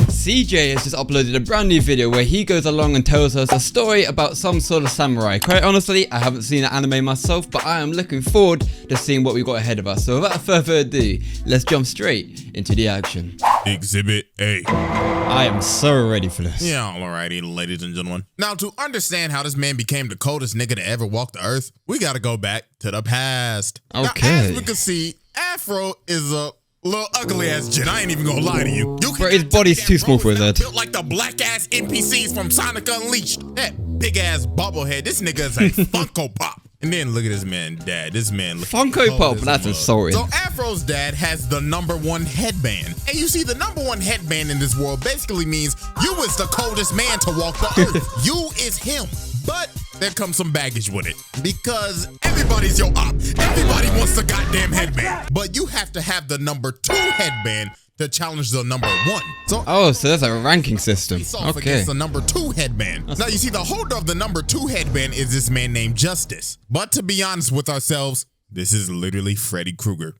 CJ has just uploaded a brand new video where he goes along and tells us a story about some sort of samurai. Quite honestly, I haven't seen the anime myself, but I am looking forward to seeing what we've got ahead of us. So without further ado, let's jump straight into the action. Exhibit A. I am so ready for this. Yeah, alrighty, ladies and gentlemen. Now, to understand how this man became the coldest nigga to ever walk the earth, we gotta go back to the past. Okay. Now, as we can see, Afro is a little ugly ass jit. I ain't even gonna lie to you. Bro, his body's too small for his head. Built like the black ass NPCs from Sonic Unleashed. That big ass bobblehead. This nigga is a Funko Pop. And then look at this man, dad. This man Funko Pop, that's insulting. So Afro's dad has the #1 headband. And you see, the #1 headband in this world basically means you is the coldest man to walk the earth. You is him. But there comes some baggage with it. Because everybody's your op. Everybody wants the goddamn headband. But you have to have the #2 headband to challenge the #1. So there's a ranking system. Okay. The #2 headband. Now you see, the holder of the #2 headband is this man named Justice. But to be honest with ourselves, this is literally Freddy Krueger.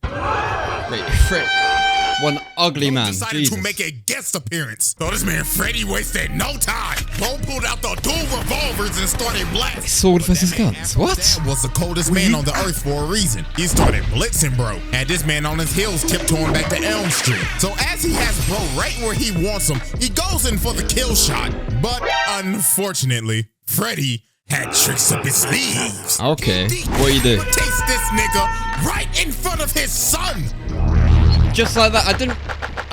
Wait, one ugly man. Decided to make a guest appearance. So this man Freddy wasted no time. Bo pulled out the dual revolvers and started blasting. Sword versus guns. What? Dad was the coldest man on the earth for a reason. He started blitzing, bro. Had this man on his heels tiptoeing back to Elm Street. So as he has bro right where he wants him, he goes in for the kill shot. But unfortunately, Freddy had tricks up his sleeves. Okay. What you do? Taste this nigga right in front of his son. Just like that. I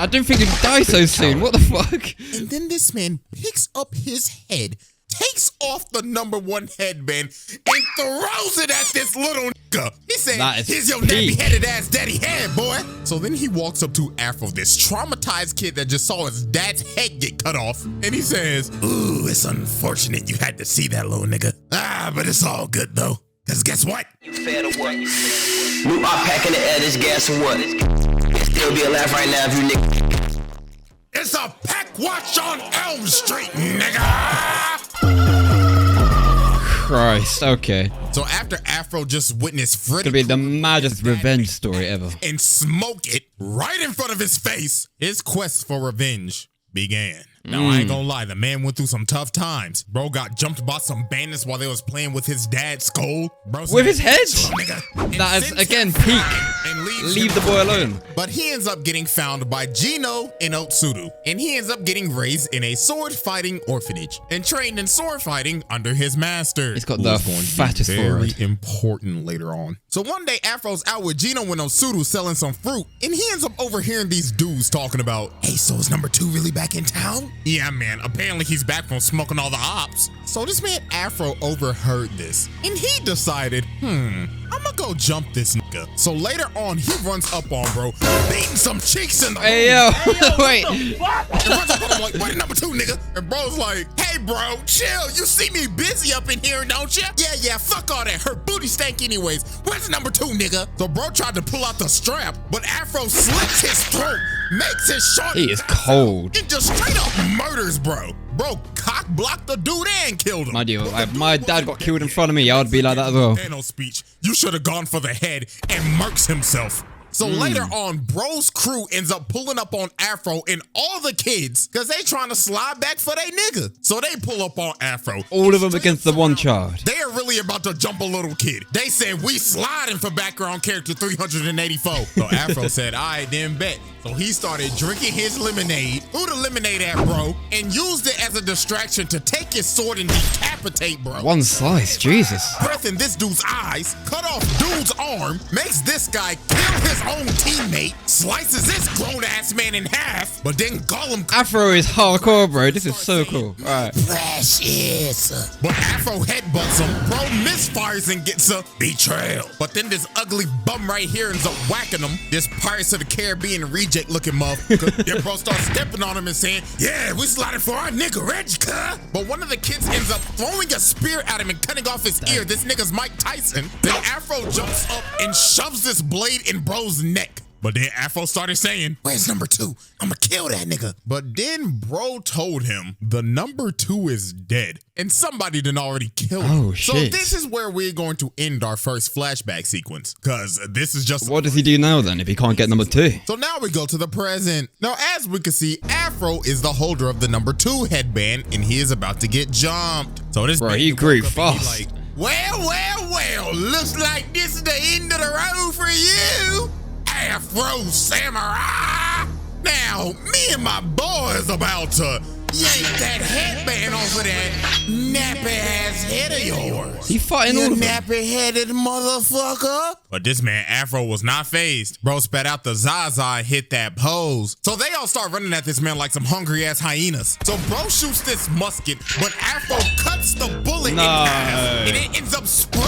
didn't think he'd die so soon. What the fuck? And then this man picks up his head, takes off the #1 headband, and throws it at this little nigga. He said, "Here's your nappy-headed ass daddy head, boy." So then he walks up to Afro, this traumatized kid that just saw his dad's head get cut off, and he says, "Ooh, it's unfortunate you had to see that little nigga. But it's all good though, cause guess what? You fed or what? New op pack in the air, this gas or what? Still be alive right now if you nigga. It's a pack watch on Elm Street, nigga." Christ, okay. So after Afro just witnessed Freddy, It's gonna be the maddest revenge story ever. And smoke it right in front of his face, his quest for revenge began. Now, I ain't gonna lie, the man went through some tough times. Bro got jumped by some bandits while they was playing with his dad's skull. Bro, with his head? That is, again, peak. Leave the boy alone. But he ends up getting found by Gino in Otsuru. And he ends up getting raised in a sword fighting orphanage and trained in sword fighting under his master. He's got the fattest forehead. Very important later on. So one day, Afro's out with Gino in Otsuru selling some fruit. And he ends up overhearing these dudes talking about, "Hey, so is #2 really back in town?" Yeah, man, apparently he's back from smoking all the ops. So this man Afro overheard this, and he decided, I'ma go jump this nigga. So later on, he runs up on bro, beating some cheeks in the Hey, yo, wait. And runs up on him like, "Wait, #2, nigga." And bro's like, "Hey, bro, chill. You see me busy up in here, don't ya?" Yeah, fuck all that. Her booty stank anyways. Where's #2, nigga? So bro tried to pull out the strap, but Afro slits his throat, makes his shorty. He is cold. And just straight up murders bro. Bro cock blocked the dude and killed him. My dear, if my dad got killed in front of me, I would be like that as well. No speech. You should have gone for the head and murks himself. So later on, bro's crew ends up pulling up on Afro and all the kids because they trying to slide back for they nigga. So they pull up on Afro. All of them against the one child. They are really about to jump a little kid. They said, "We sliding for background character 384. So Afro said, "All right, then bet." So he started drinking his lemonade, threw the lemonade at bro, and used it as a distraction to take his sword and decapitate bro. One slice, Jesus. Breath in this dude's eyes, cut off dude's arm, makes this guy kill his own teammate, slices this grown-ass man in half, but then Gollum... Afro is hardcore, bro. This is so cool. Alright. Precious. But Afro headbutts him, bro misfires and gets a betrayal. But then this ugly bum right here ends up whacking him, this Pirates of the Caribbean reject looking motherfucker. Then bro starts stepping on him and saying, "Yeah, we sliding for our nigga, Reggie, cuh." But one of the kids ends up throwing a spear at him and cutting off his ear. This nigga's Mike Tyson. Then Afro jumps up and shoves this blade in bro's neck. But then Afro started saying, where's number 2? I'ma kill that nigga. But then bro told him the number 2 is dead. And somebody done already killed him. Oh, shit. So this is where we're going to end our first flashback sequence. Because this is just... What does he do now then if he can't get number 2? So now we go to the present. Now, as we can see, Afro is the holder of the number 2 headband, and he is about to get jumped. So this... Bro, he grew fast. Like, well, looks like this is the end of the road for you, Afro Samurai. Now, me and my boys about to yank that headband off of that nappy-ass head of yours. He fighting all of them. Nappy-headed motherfucker. But this man, Afro, was not phased. Bro spat out the Zaza and hit that pose. So they all start running at this man like some hungry-ass hyenas. So bro shoots this musket, but Afro cuts the bullet in half, and it ends up spreading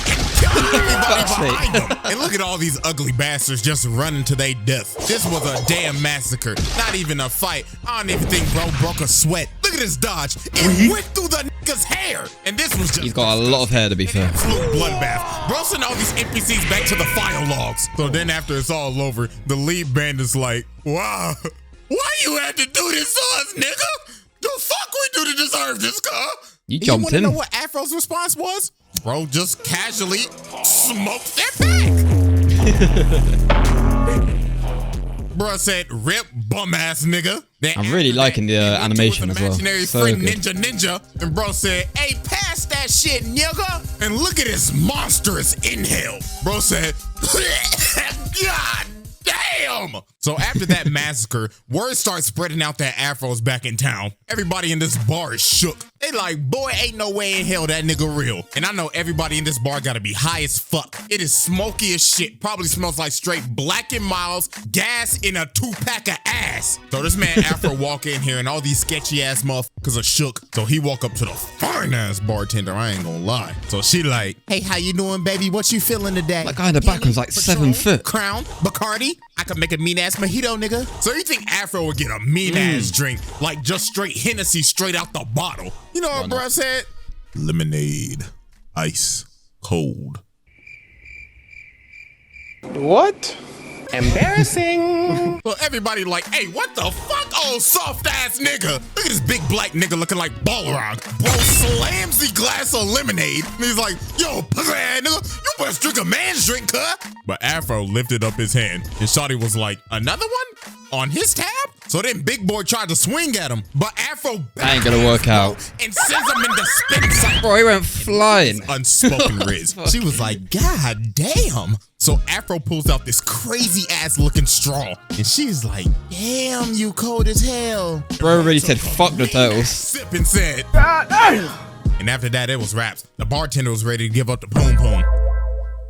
and killing everybody behind him. And look at all these ugly bastards just running to their death. This was a damn massacre. Not even a fight. I don't even think bro broke a sweat. Look at his dodge. It went through the nigga's hair. And this was just... He's got a lot of hair, to be fair. Absolute bloodbath. Bro sent all these NPCs back to the file logs. So then after it's all over, the lead band is like, wow, why you had to do this to us, nigga? The fuck we do to deserve this, car? You jumped in. You wanna know what Afro's response was? Bro just casually smoked their back. Bro said, rip bum ass nigga. Then I'm really liking the animation as well. Imaginary So friend good. ninja. And bro said, hey, pass that shit, nigga. And look at this monstrous inhale. Bro said, God damn. So after that massacre, word starts spreading out that Afro's back in town. Everybody in this bar is shook. They like, boy, ain't no way in hell that nigga real. And I know everybody in this bar gotta be high as fuck. It is smoky as shit. Probably smells like straight Black and Miles gas in a 2-pack of ass. So this man Afro walk in here and all these sketchy ass motherfuckers are shook. So he walk up to the fine ass bartender, I ain't gonna lie. So she like, hey, how you doing, baby? What you feeling today? That guy in the background's like 7 foot. Crown, Bacardi, I could make a mean ass mojito, nigga. So you think Afro would get a mean ass drink, like just straight Hennessy straight out the bottle? You know what bro said? Lemonade, ice, cold. What? Embarrassing. So everybody like, hey, what the fuck, old soft ass nigga? Look at this big black nigga looking like Balrog. Bro slams the glass of lemonade and he's like, yo, pussy ass nigga, you best drink a man's drink, huh? But Afro lifted up his hand and Shawty was like, another one? On his tab? So then Big Boy tried to swing at him, but Afro Ain't gonna work out. and sends him into spin cycle. Bro, he went flying. Unspoken Riz. She was like, God damn. So Afro pulls out this crazy ass looking straw. And she's like, damn, you cold as hell. Bro already said fuck the turtles. Sip and said, and after that, it was raps. The bartender was ready to give up the poom poom.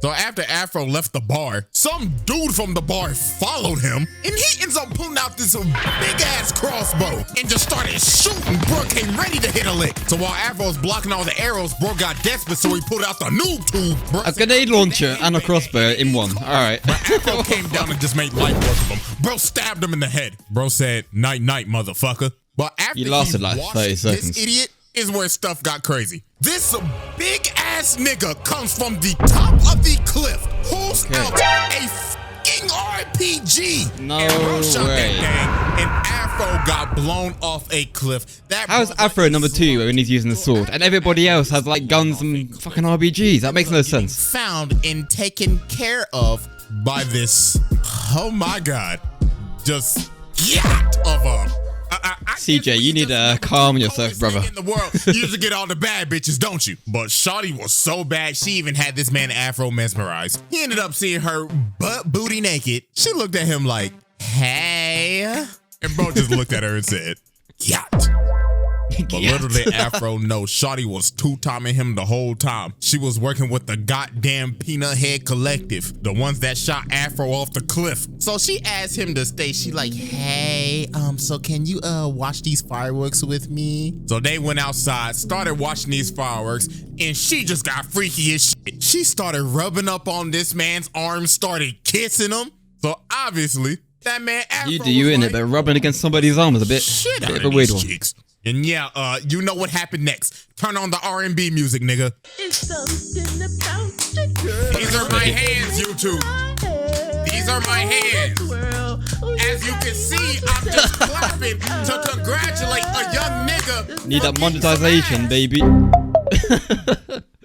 So after Afro left the bar, some dude from the bar followed him, and he ends up pulling out this big ass crossbow and just started shooting. Bro came ready to hit a lick. So while Afro was blocking all the arrows, bro got desperate, so he pulled out the noob tube. Bro, A grenade launcher and a crossbow in one. Alright. but Afro came down and just made light work of him. Bro stabbed him in the head. Bro said, night night, motherfucker. But after He lasted like washed 30 seconds. this idiot is where stuff got crazy. This big ass nigga comes from the top of the cliff, pulls out a fucking RPG. No and bro shot way. that thing, and Afro got blown off a cliff. That How's bro Afro number 2 when he's using the sword and everybody else has like guns and fucking RPGs? That makes no sense. found and taken care of by this, oh my god, just yacht of a CJ, you need to calm yourself, brother. In the world, you usually get all the bad bitches, don't you? But Shawty was so bad, she even had this man Afro mesmerized. He ended up seeing her butt booty naked. She looked at him like, hey. And bro just looked at her and said, yacht. But little did Afro know, Shawty was two-timing him the whole time. She was working with the goddamn Peanut Head Collective, the ones that shot Afro off the cliff. So she asked him to stay. She like, hey, so can you watch these fireworks with me? So they went outside, started watching these fireworks, and she just got freaky as shit. She started rubbing up on this man's arms, started kissing him. So obviously, that man Afro You do you in like, it, but rubbing against somebody's arm is a bit shit out of of a weird these one. chicks. And yeah, you know what happened next. Turn on the R&B music, nigga. It's something about the girl. These are my hands, YouTube. These are my hands. As you can see, I'm just clapping to congratulate a young nigga. Need that monetization, baby.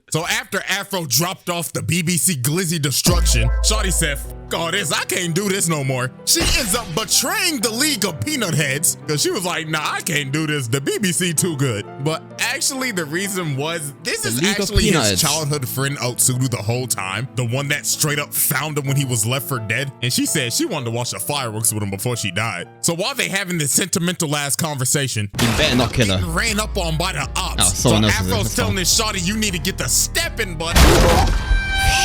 So after Afro dropped off the BBC Glizzy destruction, shawty said, "F all this, I can't do this no more." She ends up betraying the League of Peanut Heads because she was like, "Nah, I can't do this. The BBC too good." But actually, the reason was this is actually his childhood friend Otsudu the whole time, the one that straight up found him when he was left for dead. And she said she wanted to watch the fireworks with him before she died. So while they having this sentimental ass conversation, you better not kill her. Ran up on by the ops. Oh, so Afro's telling this shawty, "You need to get the stepping button."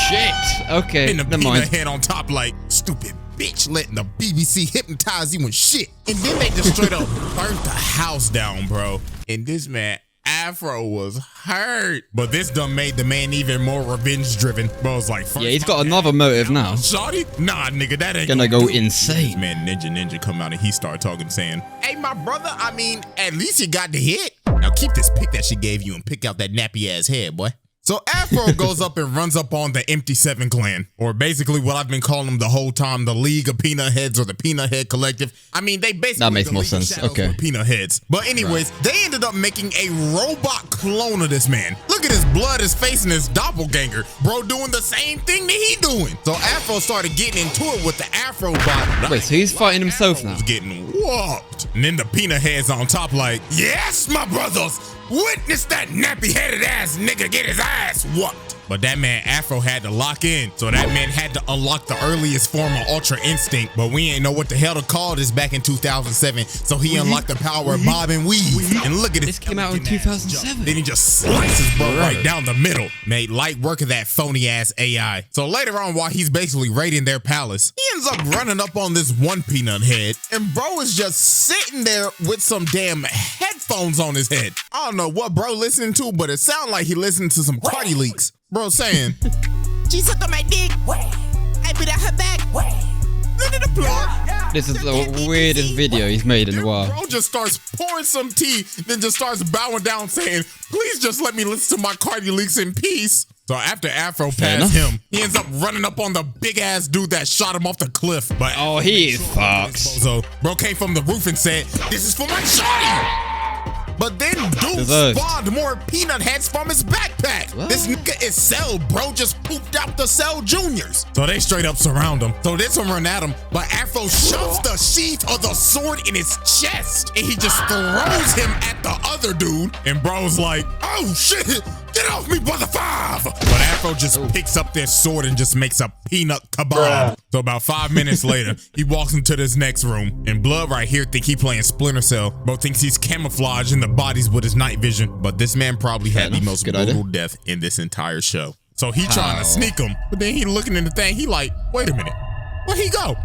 Shit. Okay. And the peanut head on top like, "Stupid bitch, letting the BBC hypnotize you and shit." And then they just straight up burnt the house down, bro. And this man Afro was hurt. But this done made the man even more revenge driven. Bro was like, yeah, he's got another motive now. Shawty? Nah, nigga, that ain't gonna go insane. Man, Ninja come out and he started talking saying, "Hey, my brother, I mean, at least you got the hit. Now keep this pick that she gave you and pick out that nappy ass head, boy." So Afro goes up and runs up on the Empty Seven clan, or basically what I've been calling them the whole time, the League of Peanut Heads or the Peanut Head Collective. I mean, they basically that makes more sense. Okay, Peanut Heads. But anyways, they ended up making a robot clone of this man. Look at his blood, his face, and his doppelganger, bro, doing the same thing that he doing. So Afro started getting into it with the Afro bot. Wait, so he's fighting himself now? He's getting whooped, and then the Peanut Heads on top, like, "Yes, my brothers. Witness that nappy-headed ass nigga get his ass whooped." But that man Afro had to lock in, so that man had to unlock the earliest form of Ultra Instinct, but we ain't know what the hell to call this back in 2007, so he unlocked the power of Bob and Weave. And look at this came out in 2007. Then he just slices bro right down the middle. Made light work of that phony-ass AI. So later on, while he's basically raiding their palace, he ends up running up on this one peanut head, and bro is just sitting there with some damn headphones on his head. I don't know what bro listening to, but it sounded like he listened to some Cardi leaks. Bro saying, "She sucked on my dick. I beat out her back. Look at the floor." This is the weirdest video he's made in a while. Bro just starts pouring some tea, then just starts bowing down saying, "Please just let me listen to my Cardi leaks in peace." So after Afro passed him, he ends up running up on the big ass dude that shot him off the cliff. But oh, he is fucked. So bro came from the roof and said, "This is for my shawty." But then dude spawned more peanut heads from his backpack. What? This nigga is Cell, bro, just pooped out the Cell Juniors. So they straight up surround him. So this one run at him, but Afro shoves the sheath of the sword in his chest, and he just throws him at the other dude. And bro's like, "Oh shit, get off me, brother 5. But Afro just picks up their sword and just makes a peanut kebab. So about 5 minutes later, he walks into this next room, and Blood right here think he playing Splinter Cell. Bro thinks he's camouflaged in the bodies with his night vision, but this man probably had the most brutal death in this entire show. So he trying to sneak him, but then he looking in the thing, he like, "Wait a minute, where'd he go?"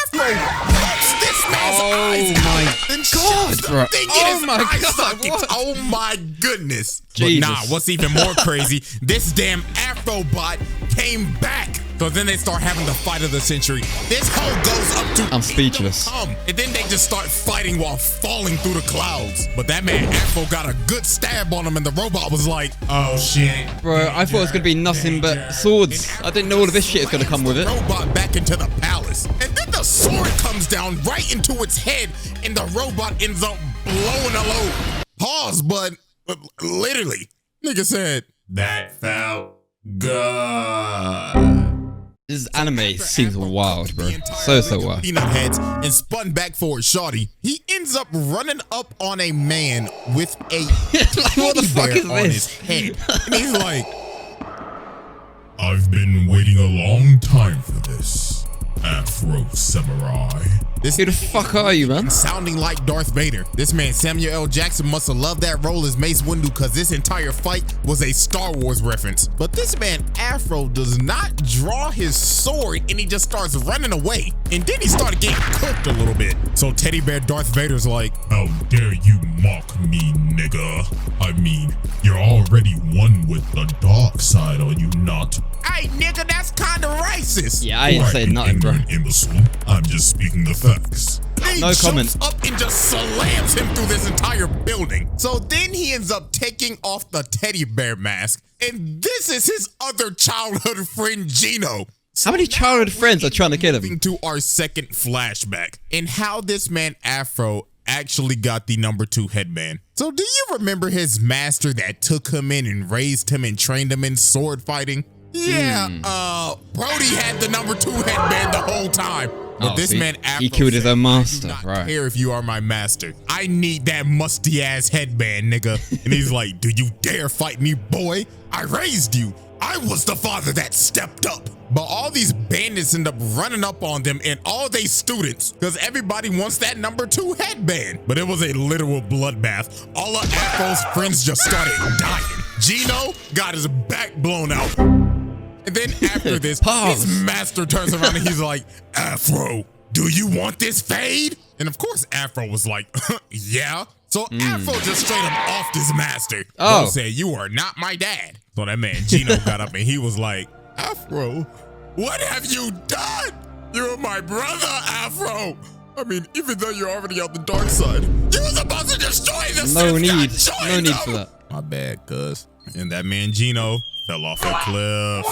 Afro pokes this man's eyes out and shoves the thing in his eye sockets. Oh my goodness. Jesus. But nah, what's even more crazy, this damn Afro bot came back. So then they start having the fight of the century. This hoe goes up to I'm speechless. And then they just start fighting while falling through the clouds. But that man Afro got a good stab on him, and the robot was like, "Oh shit." Bro, I thought it was gonna be nothing but swords. I didn't know all of this shit is gonna come with it. Robot back into the palace. And then the sword comes down right into its head, and the robot ends up blowing a load. Pause, but literally. Nigga said, "That felt good." This anime seems wild, bro. So wild. Peanut heads and spun back for shawty. He ends up running up on a man with a like, what the fuck is on this? his head. And he's like, "I've been waiting a long time for this, Afro Samurai." Who the fuck are you, man? Sounding like Darth Vader. This man Samuel L. Jackson must have loved that role as Mace Windu, because this entire fight was a Star Wars reference. But this man Afro does not draw his sword, and he just starts running away. And then he started getting cooked a little bit. So Teddy Bear Darth Vader's like, "How dare you mock me, nigga? I mean, you're already one with the dark side, are you not?" Hey, nigga, that's kind of racist. Yeah, I ain't saying nothing, bro. Imbecile. I'm just speaking the facts. No comment. Up and just slams him through this entire building. So then he ends up taking off the teddy bear mask, and this is his other childhood friend Gino. So how many childhood friends are trying to kill him? Moving to our second flashback and how this man Afro actually got the number 2 headband. So do you remember his master that took him in and raised him and trained him in sword fighting? Yeah, Brody had the number 2 headband the whole time. But this man Afro he killed his own master. I do not right. care if you are my master. I need that musty ass headband, nigga. And he's like, do you dare fight me, boy? I raised you. I was the father that stepped up. But all these bandits end up running up on them and all they students because everybody wants that number 2 headband. But it was a literal bloodbath. All of Afro's friends just started dying. Gino got his back blown out. And then after this, his master turns around and he's like, Afro, do you want this fade? And of course, Afro was like, yeah. So Afro just straight up offed his master. Bro said, you are not my dad. So that man Gino got up and he was like, Afro, what have you done? You're my brother, Afro. I mean, even though you're already on the dark side, you were supposed to destroy the No need for that. My bad, cuz. And that man Gino fell off a cliff.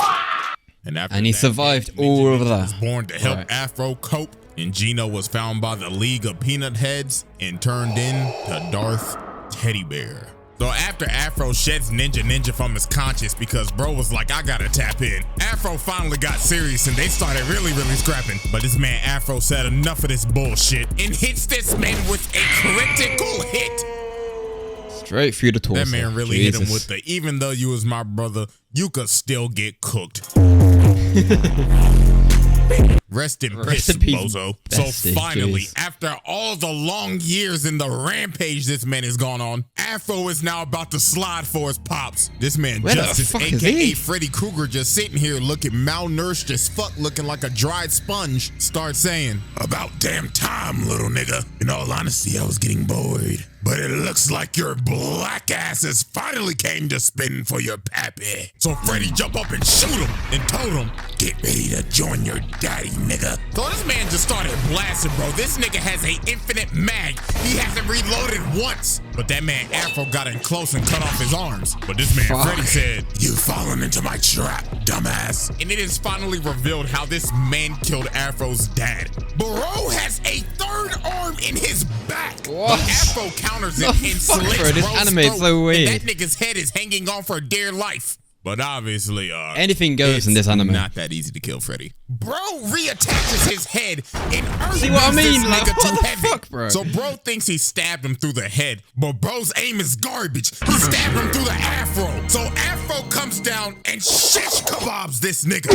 And he survived all of that. Was born to help Afro cope. And Gino was found by the League of Peanut Heads and turned into Darth Teddy Bear. So after Afro sheds Ninja from his conscience because bro was like, I gotta tap in. Afro finally got serious and they started really scrapping. But this man Afro said enough of this bullshit and hits this man with a critical hit. Straight through the torso. That man really hit him with the, even though you was my brother, you could still get cooked. Rest in peace, bozo. So finally, after all the long years in the rampage this man has gone on, Afro is now about to slide for his pops. This man Justice, aka Freddy Krueger, just sitting here looking malnourished as fuck, looking like a dried sponge, starts saying, about damn time, little nigga. In all honesty, I was getting bored. But it looks like your black asses finally came to spin for your pappy. So Freddy jump up and shoot him and told him, get ready to join your daddy, nigga. So this man just started blasting, bro. This nigga has an infinite mag. He hasn't reloaded once. But that man Afro got in close and cut off his arms. But this man Freddy said, you've fallen into my trap, dumbass. And it is finally revealed how this man killed Afro's dad. Bro has a third arm in his back. What? But Afro counters it and slits Bro's throat, so weird. And that nigga's head is hanging on for dear life. But obviously, anything goes in this anime. Not that easy to kill Freddy. Bro reattaches his head and see what I mean? Like, what the fuck, bro? So bro thinks he stabbed him through the head, but bro's aim is garbage. He stabbed him through the afro. So Afro comes down and shish kebabs this nigga.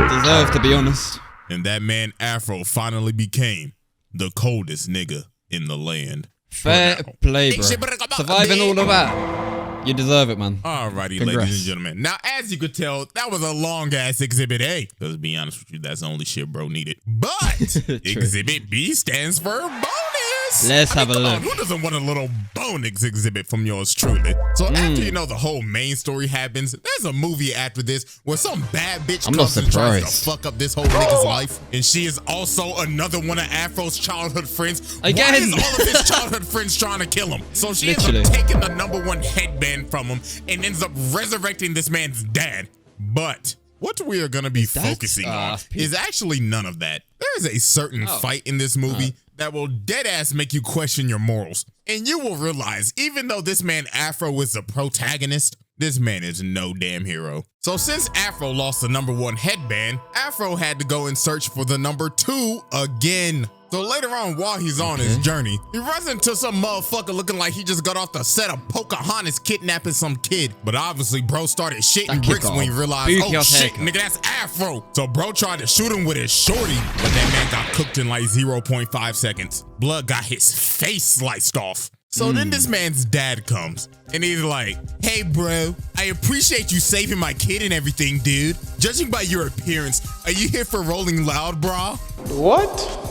Deserve, to be honest. And that man Afro finally became the coldest nigga in the land. Fair play, bro. Surviving all of that. You deserve it, man. Alrighty, ladies and gentlemen. Now, as you could tell, that was a long-ass Exhibit A. Because to be honest with you, that's the only shit bro needed. But Exhibit B stands for bonus. Let's have a look. Who doesn't want a little bonus exhibit from yours truly? So after you know the whole main story happens, there's a movie after this where some bad bitch comes and tries to fuck up this whole nigga's life. And she is also another one of Afro's childhood friends. Again. Why is all of his childhood friends trying to kill him? So she ends up taking the #1 headband from him and ends up resurrecting this man's dad. But what we are going to be focusing on is actually none of that. There is a certain fight in this movie that will deadass make you question your morals. And you will realize, even though this man Afro is the protagonist, this man is no damn hero. So since Afro lost the #1 headband, Afro had to go and search for the #2 again. So later on, while he's on his journey, he runs into some motherfucker looking like he just got off the set of Pocahontas kidnapping some kid. But obviously, bro started shitting bricks when he realized, oh shit, nigga, that's Afro. So bro tried to shoot him with his shorty, but that man got cooked in like 0.5 seconds. Blood got his face sliced off. So then this man's dad comes, and he's like, hey bro, I appreciate you saving my kid and everything, dude. Judging by your appearance, are you here for Rolling Loud, brah? What?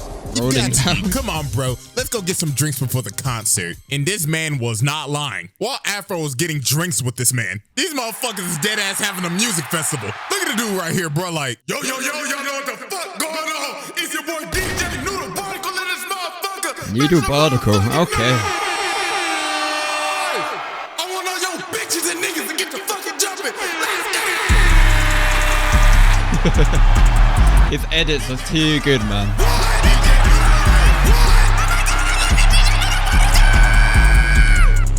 Come on, bro. Let's go get some drinks before the concert. And this man was not lying. While Afro was getting drinks with this man, these motherfuckers is dead ass having a music festival. Look at the dude right here, bro. Like, yo, y'all know what the fuck going on? It's your boy DJ Noodle Barnacle in this motherfucker. Noodle Barnacle, okay. I want all your bitches and niggas to get the fucking jumping. Let's get it. His edits are too good, man.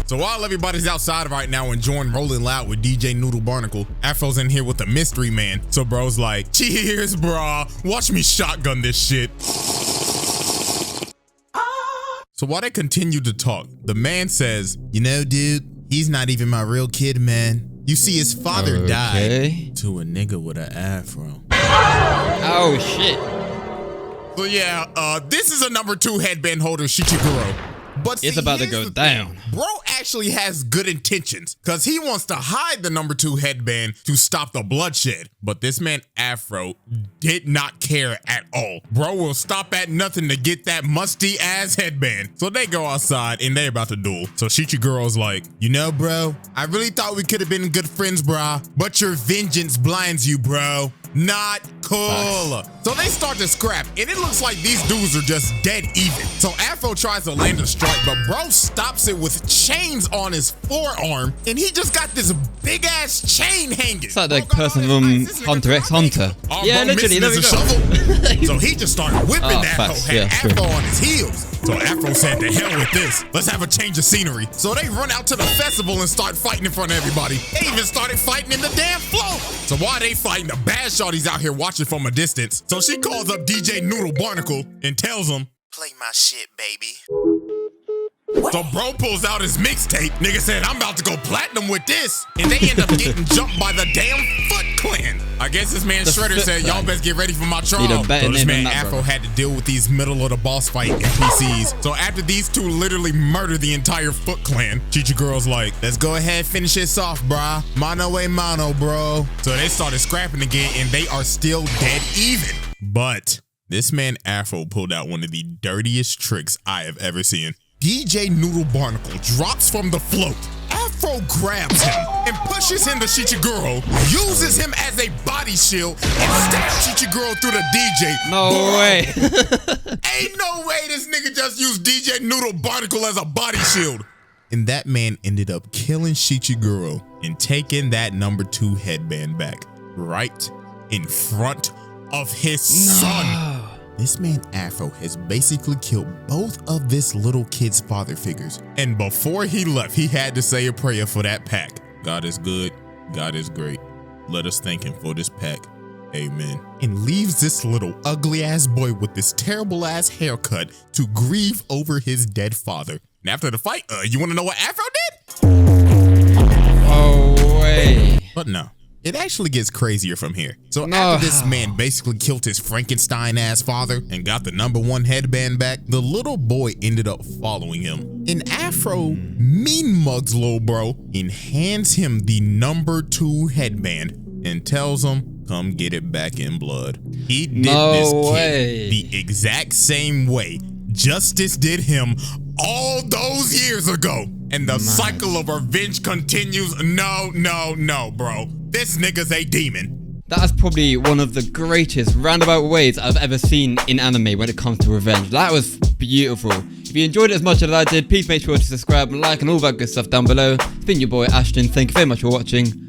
So while everybody's outside right now enjoying Rolling Loud with DJ Noodle Barnacle, Afro's in here with the mystery man. So bro's like, cheers, brah. Watch me shotgun this shit. So while they continue to talk, the man says, you know, dude, he's not even my real kid, man. You see, his father died to a nigga with an afro. Oh, shit. So yeah, this is a number 2 headband holder, Shichiguro. But see, it's about to go down. Bro actually has good intentions because he wants to hide the number 2 headband to stop the bloodshed. But this man Afro did not care at all. Bro will stop at nothing to get that musty ass headband. So they go outside and they about to duel. So Shichiguro's like, you know, bro, I really thought we could have been good friends, brah. But your vengeance blinds you, bro. Not cool. So they start to scrap, and it looks like these dudes are just dead even. So Afro tries to land a strike, but bro stops it with chains on his forearm, and he just got this big ass chain hanging. It's like the person from Hunter x Hunter. Yeah, literally, there we go. So he just started whipping that hoe, had Afro on his heels. So Afro said, to hell with this. Let's have a change of scenery. So they run out to the festival and start fighting in front of everybody. They even started fighting in the damn float. So while they fighting, the bad shorty's out here watching from a distance. So she calls up DJ Noodle Barnacle and tells him, play my shit, baby. So bro pulls out his mixtape. Nigga said, I'm about to go platinum with this. And they end up getting jumped by the damn Foot Clan. I guess this man Shredder said, y'all best get ready for my trial. So this man Afro had to deal with these middle of the boss fight NPCs. So after these two literally murder the entire Foot Clan, Chichiguro's like, let's go ahead, finish this off, brah. Mano a mano, bro. So they started scrapping again and they are still dead even. But this man Afro pulled out one of the dirtiest tricks I have ever seen. DJ Noodle Barnacle drops from the float. Afro grabs him and pushes him to Shichiguro, uses him as a body shield, and stabs Shichiguro through the DJ. No way. Ain't no way this nigga just used DJ Noodle Barnacle as a body shield. And that man ended up killing Shichiguro and taking that number 2 headband back right in front of his son. This man Afro has basically killed both of this little kid's father figures. And before he left, he had to say a prayer for that pack. God is good. God is great. Let us thank him for this pack. Amen. And leaves this little ugly ass boy with this terrible ass haircut to grieve over his dead father. And after the fight, you want to know what Afro did? Oh, way. But no. It actually gets crazier from here. So after this man basically killed his Frankenstein-ass father and got the number 1 headband back, the little boy ended up following him. And Afro mean mugs little bro and hands him the number 2 headband and tells him, come get it back in blood. He did this kid the exact same way Justice did him all those years ago. And the cycle of revenge continues. No, bro. This nigga's a demon. That's probably one of the greatest roundabout ways I've ever seen in anime when it comes to revenge. That was beautiful. If you enjoyed it as much as I did, please make sure to subscribe and like and all that good stuff down below. It's been your boy Ashton. Thank you very much for watching.